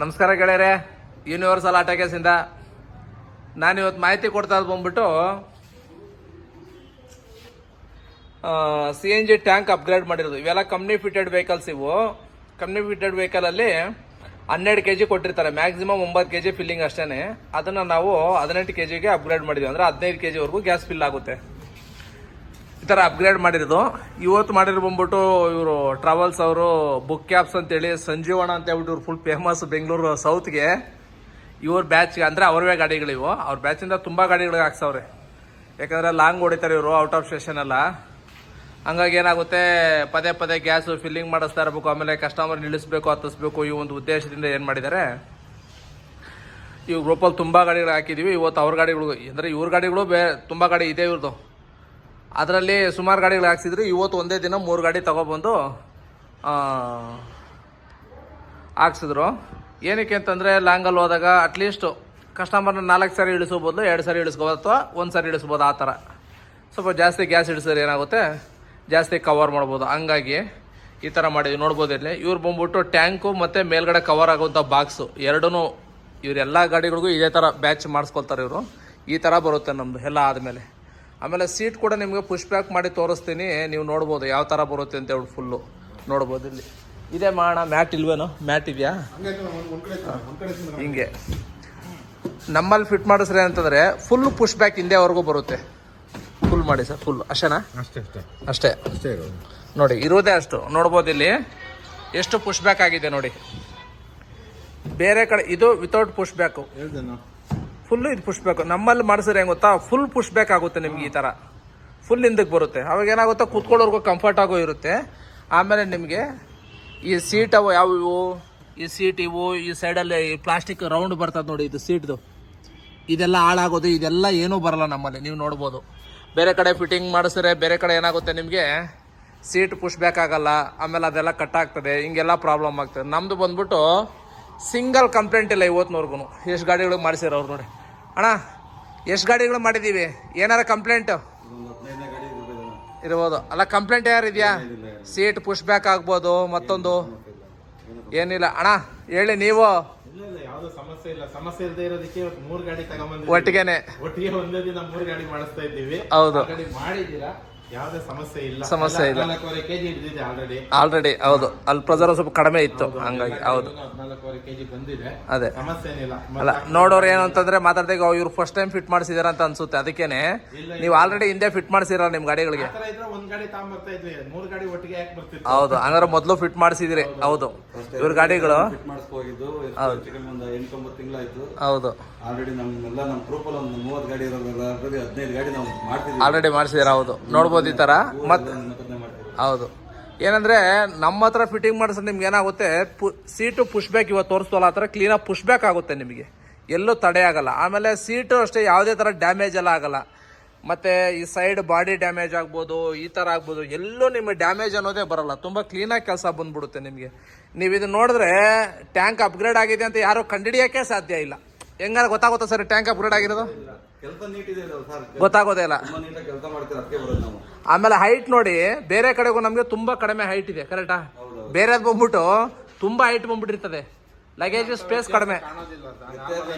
ನಮಸ್ಕಾರ ಗೆಳೆಯರೆ, ಯೂನಿವರ್ಸಲ್ ಆಟೋಗೇಸಿಂದ ನಾನಿವತ್ತು ಮಾಹಿತಿ ಕೊಡ್ತಾ ಬಂದ್ಬಿಟ್ಟು CNG ಟ್ಯಾಂಕ್ ಅಪ್ಗ್ರೇಡ್ ಮಾಡಿರೋದು. ಇವೆಲ್ಲ ಕಂಪ್ನಿ ಫಿಟೆಡ್ ವೆಹಿಕಲ್ಸ್. ಇವು ಕಂಪ್ನಿ ಫಿಟೆಡ್ ವೆಹಿಕಲಲ್ಲಿ 12 kg ಕೊಟ್ಟಿರ್ತಾರೆ, ಮ್ಯಾಕ್ಸಿಮಮ್ 9 kg ಫಿಲ್ಲಿಂಗ್ ಅಷ್ಟೇ. ಅದನ್ನು ನಾವು 18 kgಗೆ ಅಪ್ಗ್ರೇಡ್ ಮಾಡಿದ್ವಿ, ಅಂದರೆ 15 kgವರೆಗೂ ಗ್ಯಾಸ್ ಫಿಲ್ ಆಗುತ್ತೆ. ಈ ಥರ ಅಪ್ಗ್ರೇಡ್ ಮಾಡಿರೋದು. ಇವತ್ತು ಮಾಡಿರೋ ಬಂದ್ಬಿಟ್ಟು ಇವರು ಟ್ರಾವೆಲ್ಸ್ ಅವರು ಬುಕ್ ಕ್ಯಾಬ್ಸ್ ಅಂತೇಳಿ ಸಂಜೀವಣ ಅಂತ ಹೇಳ್ಬಿಟ್ಟು ಇವ್ರು ಫುಲ್ ಫೇಮಸ್ ಬೆಂಗಳೂರು ಸೌತ್ಗೆ. ಇವ್ರ ಬ್ಯಾಚ್ಗೆ ಅಂದರೆ ಅವ್ರವೇ ಗಾಡಿಗಳಿವು. ಅವ್ರ ಬ್ಯಾಚಿಂದ ತುಂಬ ಗಾಡಿಗಳಿಗೆ ಹಾಕ್ಸವ್ರೆ, ಯಾಕಂದರೆ ಲಾಂಗ್ ಹೊಡಿತಾರೆ ಇವರು, ಔಟ್ ಆಫ್ ಸ್ಟೇಷನ್ ಎಲ್ಲ. ಹಂಗಾಗಿ ಏನಾಗುತ್ತೆ, ಪದೇ ಪದೇ ಗ್ಯಾಸು ಫಿಲ್ಲಿಂಗ್ ಮಾಡಿಸ್ತಾ ಇರಬೇಕು, ಆಮೇಲೆ ಕಸ್ಟಮರ್ ನಿಲ್ಲಿಸ್ಬೇಕು, ಹತ್ತಿಸ್ಬೇಕು. ಈ ಒಂದು ಉದ್ದೇಶದಿಂದ ಏನು ಮಾಡಿದ್ದಾರೆ, ಇವು ಗ್ರೂಪಲ್ಲಿ ತುಂಬ ಗಾಡಿಗಳು ಹಾಕಿದ್ದೀವಿ. ಇವತ್ತು ಅವ್ರ ಗಾಡಿಗಳು ಅಂದರೆ ಇವ್ರ ಗಾಡಿಗಳು ತುಂಬ ಗಾಡಿ ಇದೆ ಇವ್ರದ್ದು. ಅದರಲ್ಲಿ ಸುಮಾರು ಗಾಡಿಗಳು ಹಾಕ್ಸಿದ್ರು. ಇವತ್ತು ಒಂದೇ ದಿನ 3 ಗಾಡಿ ತೊಗೊಬಂದು ಹಾಕ್ಸಿದ್ರು. ಏನಕ್ಕೆ ಅಂತಂದರೆ ಲಾಂಗಲ್ಲಿ ಹೋದಾಗ ಅಟ್ಲೀಸ್ಟು ಕಸ್ಟಮರ್ನ 4 ಸಾರಿ ಇಳಿಸೋ ಬದಲು 2 ಸಾರಿ ಇಳಿಸ್ಬೋದು, ಅಥವಾ 1 ಸಾರಿ ಇಳಿಸ್ಬೋದು. ಆ ಥರ ಸ್ವಲ್ಪ ಜಾಸ್ತಿ ಗ್ಯಾಸ್ ಇಳಿಸಿದ್ರೆ ಏನಾಗುತ್ತೆ, ಜಾಸ್ತಿ ಕವರ್ ಮಾಡ್ಬೋದು. ಹಂಗಾಗಿ ಈ ಥರ ಮಾಡಿದ್ವಿ. ನೋಡ್ಬೋದು ಇಲ್ಲಿ ಇವ್ರು ಬಂದ್ಬಿಟ್ಟು ಟ್ಯಾಂಕು ಮತ್ತು ಮೇಲ್ಗಡೆ ಕವರ್ ಆಗುವಂಥ ಬಾಕ್ಸು ಎರಡೂ ಇವರೆಲ್ಲ ಗಾಡಿಗಳಿಗೂ ಇದೇ ಥರ ಬ್ಯಾಚ್ ಮಾಡಿಸ್ಕೊಳ್ತಾರೆ ಇವರು. ಈ ಥರ ಬರುತ್ತೆ ನಮ್ಮದು ಎಲ್ಲ ಆದಮೇಲೆ. ಆಮೇಲೆ ಸೀಟ್ ಕೂಡ ನಿಮಗೆ ಪುಷ್ ಬ್ಯಾಕ್ ಮಾಡಿ ತೋರಿಸ್ತೀನಿ, ನೀವು ನೋಡ್ಬೋದು ಯಾವ ಥರ ಬರುತ್ತೆ ಅಂತ ಹೇಳಿ. ಫುಲ್ಲು ನೋಡ್ಬೋದು ಇಲ್ಲಿ. ಇದೇ ಮಾಡೋಣ, ಮ್ಯಾಟ್ ಇಲ್ವೇನೋ? ಮ್ಯಾಟ್ ಇದೆಯಾ? ಹಿಂಗೆ ನಮ್ಮಲ್ಲಿ ಫಿಟ್ ಮಾಡಿಸ್ರಿ ಅಂತಂದರೆ ಫುಲ್ ಪುಷ್ ಬ್ಯಾಕ್ ಹಿಂದೆವರೆಗೂ ಬರುತ್ತೆ. ಫುಲ್ ಮಾಡಿ ಸರ್, ಫುಲ್ ಅಷ್ಟೇನಾ? ಅಷ್ಟೇ ನೋಡಿ, ಇರೋದೇ ಅಷ್ಟು. ನೋಡ್ಬೋದು ಇಲ್ಲಿ ಎಷ್ಟು ಪುಷ್ ಬ್ಯಾಕ್ ಆಗಿದೆ ನೋಡಿ. ಬೇರೆ ಕಡೆ ಇದು ವಿತೌಟ್ ಪುಷ್ ಬ್ಯಾಕು, ಫುಲ್ಲು ಇದು ಪುಷ್ ಬ್ಯಾಕು. ನಮ್ಮಲ್ಲಿ ಮಾಡಿಸಿದ್ರೆ ಹೆಂಗೆ ಗೊತ್ತಾ, ಫುಲ್ ಪುಷ್ ಬ್ಯಾಕ್ ಆಗುತ್ತೆ ನಿಮ್ಗೆ. ಈ ಥರ ಫುಲ್ ಹಿಂದಕ್ಕೆ ಬರುತ್ತೆ. ಅವಾಗ ಏನಾಗುತ್ತೆ, ಕೂತ್ಕೊಳ್ಳೋರ್ಗೂ ಕಂಫರ್ಟ್ ಆಗೋ ಇರುತ್ತೆ. ಆಮೇಲೆ ನಿಮಗೆ ಈ ಸೀಟ್ ಅವು ಇವು ಈ ಸೀಟ್ ಇವು ಈ ಸೈಡಲ್ಲಿ ಈ ಪ್ಲಾಸ್ಟಿಕ್ ರೌಂಡ್ ಬರ್ತದೆ ನೋಡಿ, ಇದು ಸೀಟ್ದು. ಇದೆಲ್ಲ ಹಾಳಾಗೋದು, ಇದೆಲ್ಲ ಏನೂ ಬರಲ್ಲ ನಮ್ಮಲ್ಲಿ. ನೀವು ನೋಡ್ಬೋದು, ಬೇರೆ ಕಡೆ ಫಿಟ್ಟಿಂಗ್ ಮಾಡಿಸಿದ್ರೆ ಬೇರೆ ಕಡೆ ಏನಾಗುತ್ತೆ, ನಿಮಗೆ ಸೀಟ್ ಪುಷ್ ಬ್ಯಾಕ್ ಆಗಲ್ಲ, ಆಮೇಲೆ ಅದೆಲ್ಲ ಕಟ್ ಆಗ್ತದೆ, ಹಿಂಗೆಲ್ಲ ಪ್ರಾಬ್ಲಮ್ ಆಗ್ತದೆ. ನಮ್ಮದು ಬಂದ್ಬಿಟ್ಟು ಸಿಂಗಲ್ ಕಂಪ್ಲೇಂಟ್ ಇಲ್ಲ ಇವತ್ತಿನವರೆಗೂ. ಎಷ್ಟು ಗಾಡಿಗಳಿಗೆ ಮಾಡಿಸಿರೋ ಅವ್ರು ನೋಡಿ. ಅಣ್ಣ ಎಷ್ಟು ಗಾಡಿಗಳು ಮಾಡಿದ್ದೀವಿ, ಏನಾರ ಕಂಪ್ಲೇಂಟು ಇರ್ಬೋದು ಅಲ್ಲ? ಕಂಪ್ಲೇಂಟ್ ಯಾರು ಇದೆಯಾ? ಸೀಟ್ ಪುಷ್ ಬ್ಯಾಕ್ ಆಗ್ಬೋದು, ಮತ್ತೊಂದು ಏನಿಲ್ಲ. ಅಣ್ಣ ಹೇಳಿ ನೀವು. ಸಮಸ್ಯೆ ಇಲ್ಲ. ಸಮಸ್ಯೆ ಇಲ್ಲದೆ ಇರೋದಕ್ಕೆ 3 ಗಾಡಿ ತಗೊಂಡ್ಬಂದಿದ್ದೀವಿ. ಒಟ್ಟಿಗೆ ಒಂದೇ ದಿನ 3 ಗಾಡಿ ಮಾಡಿಸ್ತಾ ಇದ್ದೀವಿ. ಹೌದು, ಮಾಡಿದ್ದೀರಾ, ಯಾವುದೇ ಸಮಸ್ಯೆ ಇಲ್ಲ. 4.5 kg ಇದ್ದಿದೆ ಆಲ್ರೆಡಿ. ಹೌದು, ಅಲ್ಲಿ ಪ್ರೆಸರ್ ಸ್ವಲ್ಪ ಕಡಿಮೆ ಇತ್ತು, ಹಂಗಾಗಿ. ಹೌದು, 4.5 kg ಬಂದಿದೆ. ಅದೇ ಸಮಸ್ಯೆ ಏನಿಲ್ಲ. ಅಲ್ಲ, ನೋಡೋರು ಏನು ಅಂತಂದ್ರೆ ಮಾತಾಡ್ದಾಗ ಇವ್ರು ಫಸ್ಟ್ ಟೈಮ್ ಫಿಟ್ ಮಾಡಿಸಿದಾರ ಅಂತ ಅನ್ಸುತ್ತೆ. ಅದಕ್ಕೇನೆ ನೀವು ಆಲ್ರೆಡಿ ಹಿಂದೆ ಫಿಟ್ ಮಾಡಿಸಿರ ನಿಮ್ ಗಾಡಿಗಳಿಗೆ. ಒಂದ್ ಗಾಡಿ ತಗೊಂಡ್ಬರ್ತಾ ಇದ್ವಿ, 3 ಗಾಡಿ ಒಟ್ಟಿಗೆ ಯಾಕೆ ಬರ್ತಿತ್ತು? ಹೌದು, ಹಂಗಾರೆ ಮೊದಲು ಫಿಟ್ ಮಾಡಿಸಿದಿರಿ. ಹೌದು, ಇವ್ರ ಗಾಡಿಗಳು ಹೌದು ಆಲ್ರೆಡಿ ಮಾಡಿಸಿದಾರ. ಹೌದು, ನೋಡ್ಬೋದು ಈ ತರ. ಮತ್ತೆ ಹೌದು, ಏನಂದ್ರೆ ನಮ್ಮ ಹತ್ರ ಫಿಟ್ಟಿಂಗ್ ಮಾಡಿಸಿದ್ರೆ ನಿಮ್ಗೆ ಏನಾಗುತ್ತೆ, ಸೀಟು ಪುಷ್ ಬ್ಯಾಕ್ ಇವತ್ತು ತೋರಿಸ್ತಲ್ಲ ಆ ಥರ ಕ್ಲೀನಾಗಿ ಪುಷ್ ಬ್ಯಾಕ್ ಆಗುತ್ತೆ ನಿಮಗೆ, ಎಲ್ಲೂ ತಡೆ ಆಗಲ್ಲ. ಆಮೇಲೆ ಸೀಟು ಅಷ್ಟೇ ಯಾವುದೇ ಥರ ಡ್ಯಾಮೇಜ್ ಎಲ್ಲ ಆಗಲ್ಲ. ಮತ್ತು ಈ ಸೈಡ್ ಬಾಡಿ ಡ್ಯಾಮೇಜ್ ಆಗ್ಬೋದು, ಈ ಥರ ಆಗ್ಬೋದು, ಎಲ್ಲೂ ನಿಮಗೆ ಡ್ಯಾಮೇಜ್ ಅನ್ನೋದೇ ಬರಲ್ಲ. ತುಂಬ ಕ್ಲೀನಾಗಿ ಕೆಲಸ ಬಂದ್ಬಿಡುತ್ತೆ ನಿಮಗೆ. ನೀವು ಇದು ನೋಡಿದ್ರೆ ಟ್ಯಾಂಕ್ ಅಪ್ಗ್ರೇಡ್ ಆಗಿದೆ ಅಂತ ಯಾರು ಕಂಡುಹಿಡಿಯೋಕ್ಕೆ ಸಾಧ್ಯ ಇಲ್ಲ. ಹೆಂಗಾರ ಗೊತ್ತಾಗುತ್ತಾ ಸರ್ ಟ್ಯಾಂಕ್ ಅಪ್ಗ್ರೇಡ್ ಆಗಿರೋದು? ಗೊತ್ತಾಗೋದೇ ಇಲ್ಲ. ಆಮೇಲೆ ಹೈಟ್ ನೋಡಿ, ಬೇರೆ ಕಡೆಗೂ ನಮಗೆ ತುಂಬಾ ಕಡಿಮೆ ಹೈಟ್ ಇದೆ, ಕರೆಕ್ಟಾ? ಬೇರೆದ್ ಬಂದ್ಬಿಟ್ಟು ತುಂಬಾ ಹೈಟ್ ಬಂದ್ಬಿಟ್ಟಿರ್ತದೆ, ಲಗೇಜ್ ಸ್ಪೇಸ್ ಕಡಿಮೆ.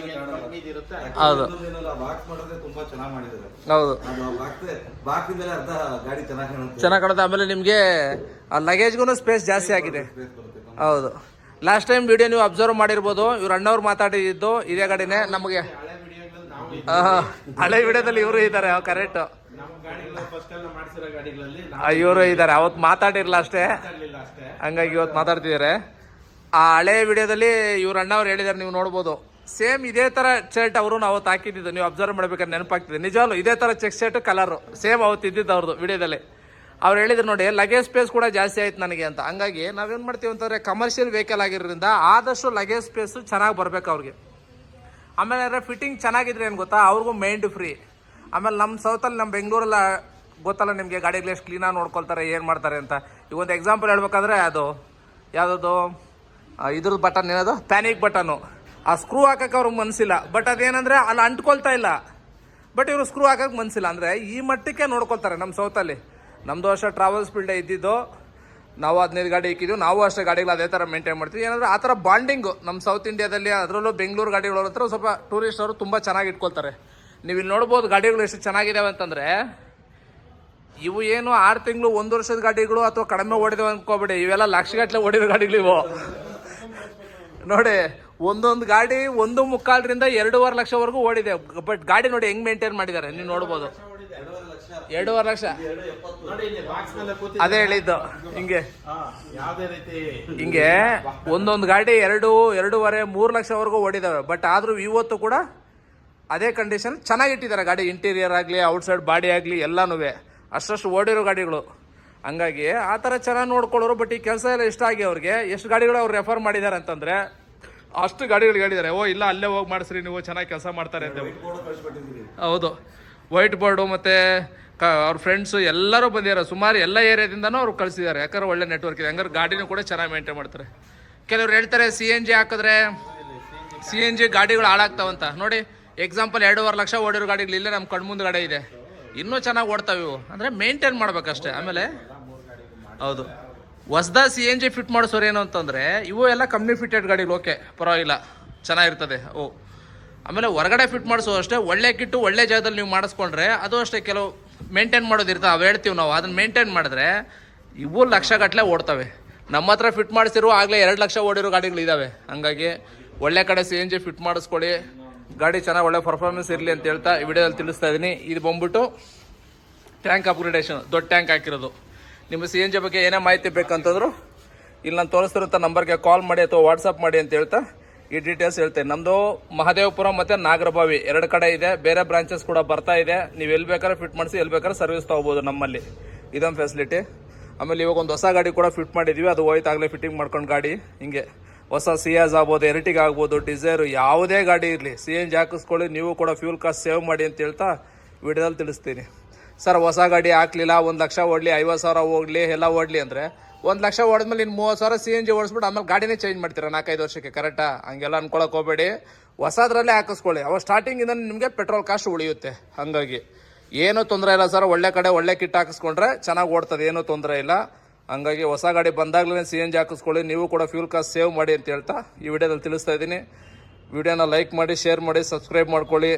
ಹೌದು ಹೌದು, ಚೆನ್ನಾಗಿ ಕಾಣುತ್ತೆ. ಆಮೇಲೆ ನಿಮ್ಗೆ ಲಗೇಜ್ಗೂ ಸ್ಪೇಸ್ ಜಾಸ್ತಿ ಆಗಿದೆ. ಹೌದು, ಲಾಸ್ಟ್ ಟೈಮ್ ವಿಡಿಯೋ ನೀವು ಅಬ್ಸರ್ವ್ ಮಾಡಿರ್ಬೋದು, ಇವ್ರ ಅಣ್ಣವ್ರು ಮಾತಾಡಿದ್ದು ಇದೇ ಗಾಡಿನೇ. ನಮಗೆ ಹಳೆ ವಿಡಿಯೋದಲ್ಲಿ ಇವರು ಇದ್ದಾರೆ, ಕರೆಕ್ಟ್. ಇವರು ಇದ್ದಾರೆ, ಅವತ್ತು ಮಾತಾಡಿರ್ಲ ಅಷ್ಟೇ, ಹಂಗಾಗಿ ಇವತ್ತು ಮಾತಾಡ್ತಿದ್ದಾರೆ. ಆ ಹಳೆ ವಿಡಿಯೋದಲ್ಲಿ ಇವ್ರ ಅಣ್ಣವ್ರು ಹೇಳಿದಾರೆ, ನೀವು ನೋಡ್ಬೋದು. ಸೇಮ್ ಇದೇ ತರ ಶರ್ಟ್ ಅವರು ಅವತ್ತು ಹಾಕಿದ್ದು, ನೀವು ಅಬ್ಸರ್ವ್ ಮಾಡ್ಬೇಕಾದ್ರೆ ನೆನಪಾಗ್ತಿದೆ. ನಿಜವಾಗ್ಲು ಇದೇ ತರ ಚೆಕ್ ಶರ್ಟ್ ಕಲರ್ ಸೇಮ್ ಅವತ್ತು ಇದ್ದಿದ್ದು ಅವ್ರದ್ದು ವಿಡಿಯೋದಲ್ಲಿ. ಅವ್ರು ಹೇಳಿದ್ರು ನೋಡಿ, ಲಗೇಜ್ ಸ್ಪೇಸ್ ಕೂಡ ಜಾಸ್ತಿ ಆಯ್ತು ನನಗೆ ಅಂತ. ಹಂಗಾಗಿ ನಾವೇನು ಮಾಡ್ತೀವಿ ಅಂತಂದರೆ, ಕಮರ್ಷಿಯಲ್ ವೆಹಿಕಲ್ ಆಗಿರೋದ್ರಿಂದ ಆದಷ್ಟು ಲಗೇಜ್ ಸ್ಪೇಸು ಚೆನ್ನಾಗಿ ಬರಬೇಕು ಅವ್ರಿಗೆ. ಆಮೇಲೆ ಫಿಟ್ಟಿಂಗ್ ಚೆನ್ನಾಗಿದ್ರೆ ಏನು ಗೊತ್ತಾ, ಅವ್ರಿಗೂ ಮೈಂಡ್ ಫ್ರೀ. ಆಮೇಲೆ ನಮ್ಮ ಸೌತಲ್ಲಿ, ನಮ್ಮ ಬೆಂಗಳೂರಲ್ಲಿ ಗೊತ್ತಲ್ಲ ನಿಮಗೆ, ಗಾಡಿಗಳು ಎಷ್ಟು ಕ್ಲೀನಾಗಿ ನೋಡ್ಕೊಳ್ತಾರೆ, ಏನು ಮಾಡ್ತಾರೆ ಅಂತ. ಈಗ ಒಂದು ಎಕ್ಸಾಂಪಲ್ ಹೇಳ್ಬೇಕಾದ್ರೆ, ಅದು ಯಾವುದದು ಇದ್ರದ್ದು ಬಟನ್, ಏನದು ಪ್ಯಾನಿಕ್ ಬಟನ್ನು, ಆ ಸ್ಕ್ರೂ ಹಾಕಕ್ಕೆ ಅವ್ರಿಗೆ ಮನಸ್ಸಿಲ್ಲ. ಬಟ್ ಅದೇನಂದರೆ ಅಲ್ಲಿ ಅಂಟ್ಕೊಳ್ತಾ ಇಲ್ಲ, ಬಟ್ ಇವರು ಸ್ಕ್ರೂ ಹಾಕಕ್ಕೆ ಮನಸ್ಸಿಲ್ಲ. ಅಂದರೆ ಈ ಮಟ್ಟಕ್ಕೆ ನೋಡ್ಕೊಳ್ತಾರೆ ನಮ್ಮ ಸೌತಲ್ಲಿ. ನಮ್ಮದು ವರ್ಷ ಟ್ರಾವೆಲ್ಸ್ ಫೀಲ್ಡೇ ಇದ್ದಿದ್ದು. ನಾವು 15 ಗಾಡಿ ಇಕ್ಕಿದ್ವಿ, ನಾವು ಅಷ್ಟೇ ಗಾಡಿಗಳು ಅದೇ ಥರ ಮೇಂಟೈನ್ ಮಾಡ್ತೀವಿ. ಏನಂದ್ರೆ ಆ ಥರ ಬಾಂಡಿಂಗು ನಮ್ಮ ಸೌತ್ ಇಂಡಿಯಾದಲ್ಲಿ, ಅದರಲ್ಲೂ ಬೆಂಗಳೂರು ಗಾಡಿಗಳ ಹತ್ರ ಸ್ವಲ್ಪ ಟೂರಿಸ್ಟ್ ಅವರು ತುಂಬ ಚೆನ್ನಾಗಿ ಇಟ್ಕೊಳ್ತಾರೆ. ನೀವು ಇಲ್ಲಿ ನೋಡ್ಬೋದು ಗಾಡಿಗಳು ಎಷ್ಟು ಚೆನ್ನಾಗಿದ್ದಾವೆ ಅಂತಂದರೆ, ಇವು ಏನು 6 ತಿಂಗಳು 1 ವರ್ಷದ ಗಾಡಿಗಳು ಅಥವಾ ಕಡಿಮೆ ಓಡಿದವು ಅನ್ಕೋಬೇಡಿ, ಇವೆಲ್ಲ ಲಕ್ಷಗಟ್ಟಲೆ ಓಡಿರೋ ಗಾಡಿಗಳು ಇವು. ನೋಡಿ, ಒಂದೊಂದು ಗಾಡಿ 1.25 2.5 ಲಕ್ಷವರೆಗೂ ಓಡಿದೆ. ಬಟ್ ಗಾಡಿ ನೋಡಿ ಹೆಂಗ್ ಮೇಂಟೈನ್ ಮಾಡಿದ್ದಾರೆ, ನೀವು ನೋಡ್ಬೋದು. 2.5 ಲಕ್ಷ ಅದೇ ಹೇಳಿದ್ದು. ಹಿಂಗೆ ಹಿಂಗೆ ಒಂದೊಂದು ಗಾಡಿ 2, 2.5, 3 ಲಕ್ಷವರೆಗೂ ಓಡಿದಾವೆ. ಬಟ್ ಆದ್ರೂ ಇವತ್ತು ಕೂಡ ಅದೇ ಕಂಡೀಷನ್ ಚೆನ್ನಾಗಿಟ್ಟಿದ್ದಾರೆ ಗಾಡಿ. ಇಂಟೀರಿಯರ್ ಆಗಲಿ, ಔಟ್ಸೈಡ್ ಬಾಡಿ ಆಗಲಿ ಎಲ್ಲನೂ ಅಷ್ಟು ಓಡಿರೋ ಗಾಡಿಗಳು. ಹಂಗಾಗಿ ಆ ಥರ ಚೆನ್ನಾಗಿ ನೋಡ್ಕೊಳ್ಳೋರು. ಬಟ್ ಈ ಕೆಲಸ ಎಲ್ಲ ಇಷ್ಟ ಆಗಿ ಅವ್ರಿಗೆ ಎಷ್ಟು ಗಾಡಿಗಳು ಅವ್ರು ರೆಫರ್ ಮಾಡಿದ್ದಾರೆ ಅಂತಂದರೆ, ಅಷ್ಟು ಗಾಡಿಗಳು ಹೇಳಿದ್ದಾರೆ, ಓ ಇಲ್ಲ ಅಲ್ಲೇ ಹೋಗಿ ಮಾಡಿಸ್ರಿ ನೀವು, ಚೆನ್ನಾಗಿ ಕೆಲಸ ಮಾಡ್ತಾರೆ ಅಂತ. ಹೌದು, ವೈಟ್ ಬೋರ್ಡು ಮತ್ತು ಅವ್ರ ಫ್ರೆಂಡ್ಸು ಎಲ್ಲರೂ ಬಂದಿದ್ದಾರೆ. ಸುಮಾರು ಎಲ್ಲ ಏರಿಯಾದಿಂದನೂ ಅವ್ರು ಕಳಿಸಿದ್ದಾರೆ. ಯಾಕಂದ್ರೆ ಒಳ್ಳೆ ನೆಟ್ವರ್ಕ್ ಇದೆ. ಹಂಗಾರೆ ಗಾಡಿನೂ ಕೂಡ ಚೆನ್ನಾಗಿ ಮೇಂಟೈನ್ ಮಾಡ್ತಾರೆ. ಕೆಲವ್ರು ಹೇಳ್ತಾರೆ CNG ಹಾಕಿದ್ರೆ CNG ಗಾಡಿಗಳು ಹಾಳಾಗ್ತಾವಂತ. ನೋಡಿ, ಎಕ್ಸಾಂಪಲ್ 2.5 ಲಕ್ಷ ಓಡಿರೋ ಗಾಡಿಗಳು ಇಲ್ಲೇ ನಮ್ಮ ಕಣ್ಮುಂದು ಗಾಡಿ ಇದೆ, ಇನ್ನೂ ಚೆನ್ನಾಗಿ ಓಡ್ತಾವೆ ಇವು. ಅಂದರೆ ಮೇಂಟೈನ್ ಮಾಡ್ಬೇಕಷ್ಟೇ. ಆಮೇಲೆ ಹೌದು, ಹೊಸ್ದ CNG ಫಿಟ್ ಮಾಡಿಸೋರು ಏನು ಅಂತಂದರೆ, ಇವು ಎಲ್ಲ ಕಂಪ್ನಿ ಫಿಟೆಡ್ ಗಾಡಿಗಳು, ಓಕೆ ಪರವಾಗಿಲ್ಲ, ಚೆನ್ನಾಗಿರ್ತದೆ. ಆಮೇಲೆ ಹೊರಗಡೆ ಫಿಟ್ ಮಾಡಿಸೋ ಅಷ್ಟೇ ಒಳ್ಳೆ ಕಿಟ್ಟು ಒಳ್ಳೆ ಜಾಗದಲ್ಲಿ ನೀವು ಮಾಡಿಸ್ಕೊಂಡ್ರೆ ಅದು ಅಷ್ಟೇ. ಕೆಲವು ಮೇಂಟೈನ್ ಮಾಡೋದಿರ್ತವೆ, ಅವು ಹೇಳ್ತೀವಿ ನಾವು, ಅದನ್ನು ಮೇಂಟೈನ್ ಮಾಡಿದ್ರೆ ಇವು ಲಕ್ಷಗಟ್ಟಲೆ ಓಡ್ತವೆ. ನಮ್ಮ ಹತ್ರ ಫಿಟ್ ಮಾಡಿಸಿರೋ ಆಗಲೇ 2 ಲಕ್ಷ ಓಡಿರೋ ಗಾಡಿಗಳು ಇದ್ದಾವೆ. ಹಂಗಾಗಿ ಒಳ್ಳೆ ಕಡೆ CNG ಫಿಟ್ ಮಾಡಿಸ್ಕೊಳ್ಳಿ, ಗಾಡಿ ಚೆನ್ನಾಗಿ ಒಳ್ಳೆ ಪರ್ಫಾರ್ಮೆನ್ಸ್ ಇರಲಿ ಅಂತ ಹೇಳ್ತಾ ಈ ವಿಡಿಯೋದಲ್ಲಿ ತಿಳಿಸ್ತಾ ಇದ್ದೀನಿ. ಇದು ಬಂದ್ಬಿಟ್ಟು ಟ್ಯಾಂಕ್ ಅಪ್ಗ್ರೇಡೇಷನ್, ದೊಡ್ಡ ಟ್ಯಾಂಕ್ ಹಾಕಿರೋದು. ನಿಮ್ಮ CNG ಬಗ್ಗೆ ಏನೇ ಮಾಹಿತಿ ಬೇಕಂತಂದ್ರು ಇಲ್ಲಿ ನಾನು ತೋರಿಸ್ತಿರೋಂಥ ನಂಬರ್ಗೆ ಕಾಲ್ ಮಾಡಿ ಅಥವಾ ವಾಟ್ಸಪ್ ಮಾಡಿ ಅಂತ ಹೇಳ್ತಾ ಈ ಡೀಟೇಲ್ಸ್ ಹೇಳ್ತೇನೆ. ನಮ್ಮದು ಮಹದೇವಪುರ ಮತ್ತು ನಾಗರಬಾವಿ 2 ಕಡೆ ಇದೆ. ಬೇರೆ ಬ್ರಾಂಚಸ್ ಕೂಡ ಬರ್ತಾ ಇದೆ. ನೀವು ಎಲ್ಲಿ ಬೇಕಾದ್ರೆ ಫಿಟ್ ಮಾಡಿಸಿ, ಎಲ್ಲಿ ಬೇಕಾದ್ರೆ ಸರ್ವಿಸ್ ತೊಗೋಬೋದು ನಮ್ಮಲ್ಲಿ. ಇದೊಂದು ಫೆಸಿಲಿಟಿ. ಆಮೇಲೆ ಇವಾಗ ಒಂದು ಹೊಸ ಗಾಡಿ ಕೂಡ ಫಿಟ್ ಮಾಡಿದ್ವಿ, ಅದು ಹೋಯ್ತಾಗಲೇ ಫಿಟ್ಟಿಂಗ್ ಮಾಡ್ಕೊಂಡು ಗಾಡಿ. ಹಿಂಗೆ ಹೊಸ ಸಿಯಾಜ್ ಆಗ್ಬೋದು, ಎರ್ಟಿಗ್ ಆಗ್ಬೋದು, ಡಿಸೈರು, ಯಾವುದೇ ಗಾಡಿ ಇರಲಿ CNG ಹಾಕಿಸ್ಕೊಳ್ಳಿ. ನೀವು ಕೂಡ ಫ್ಯೂಲ್ ಕಾಸ್ಟ್ ಸೇವ್ ಮಾಡಿ ಅಂತ ಹೇಳ್ತಾ ವಿಡಿಯೋದಲ್ಲಿ ತಿಳಿಸ್ತೀನಿ. ಸರ್ ಹೊಸ ಗಾಡಿ ಹಾಕ್ಲಿಲ್ಲ, 1 ಲಕ್ಷ ಓಡಲಿ, 50,000 ಹೋಗ್ಲಿ, ಎಲ್ಲ ಓಡಲಿ ಅಂದರೆ 1 ಲಕ್ಷ ಓಡಿದ್ಮೇಲೆ ಇನ್ನು 30,000 CNG ಓಡಿಸ್ಬಿಟ್ಟು ಆಮೇಲೆ ಗಾಡಿನೇ ಚೇಂಜ್ ಮಾಡ್ತೀರಾ 4-5 ವರ್ಷಕ್ಕೆ. ಕರೆಕ್ಟಾ? ಹಂಗೆಲ್ಲ ಅನ್ಕೊಳಕ್ಕೆ ಹೋಗಬೇಡಿ. ಹೊಸದ್ರಲ್ಲೇ ಹಾಕಿಸ್ಕೊಳ್ಳಿ. ಅವಾಗ ಸ್ಟಾರ್ಟಿಂಗಿಂದ ನಿಮಗೆ ಪೆಟ್ರೋಲ್ ಕಾಸ್ಟ್ ಉಳಿಯುತ್ತೆ. ಹಾಗಾಗಿ ಏನೂ ತೊಂದರೆ ಇಲ್ಲ ಸರ್. ಒಳ್ಳೆ ಕಡೆ ಒಳ್ಳೆ ಕಿಟ್ ಹಾಕಿಸ್ಕೊಂಡ್ರೆ ಚೆನ್ನಾಗಿ ಓಡ್ತದೆ, ಏನೂ ತೊಂದರೆ ಇಲ್ಲ. ಹಂಗಾಗಿ ಹೊಸ ಗಾಡಿ ಬಂದಾಗಲೇ CNG ಹಾಕಿಸ್ಕೊಳ್ಳಿ. ನೀವು ಕೂಡ ಫ್ಯೂಲ್ ಕಾಸ್ಟ್ ಸೇವ್ ಮಾಡಿ ಅಂತ ಹೇಳ್ತಾ ಈ ವಿಡಿಯೋದಲ್ಲಿ ತಿಳಿಸ್ತಾ ಇದ್ದೀನಿ. ವಿಡಿಯೋನ ಲೈಕ್ ಮಾಡಿ, ಶೇರ್ ಮಾಡಿ, ಸಬ್ಸ್ಕ್ರೈಬ್ ಮಾಡ್ಕೊಳ್ಳಿ.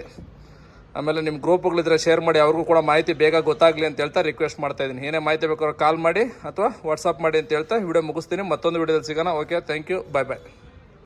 ಆಮೇಲೆ ನಿಮ್ಮ ಗ್ರೂಪ್ಗಳಿದ್ರೆ ಶೇರ್ ಮಾಡಿ, ಅವ್ರಿಗೂ ಕೂಡ ಮಾಹಿತಿ ಬೇಗ ಗೊತ್ತಾಗಲಿ ಅಂತ ಹೇಳ್ತಾ ರಿಕ್ವೆಸ್ಟ್ ಮಾಡ್ತಾ ಇದ್ದೀನಿ. ಏನೇ ಮಾಹಿತಿ ಬೇಕಾದ್ರೂ ಕಾಲ್ ಮಾಡಿ ಅಥವಾ ವಾಟ್ಸಪ್ ಮಾಡಿ ಅಂತ ಹೇಳ್ತಾ ವಿಡಿಯೋ ಮುಗಿಸ್ತೀನಿ. ಮತ್ತೊಂದು ವಿಡಿಯೋದಲ್ಲಿ ಸಿಗೋಣ. Okay, thank you, bye bye.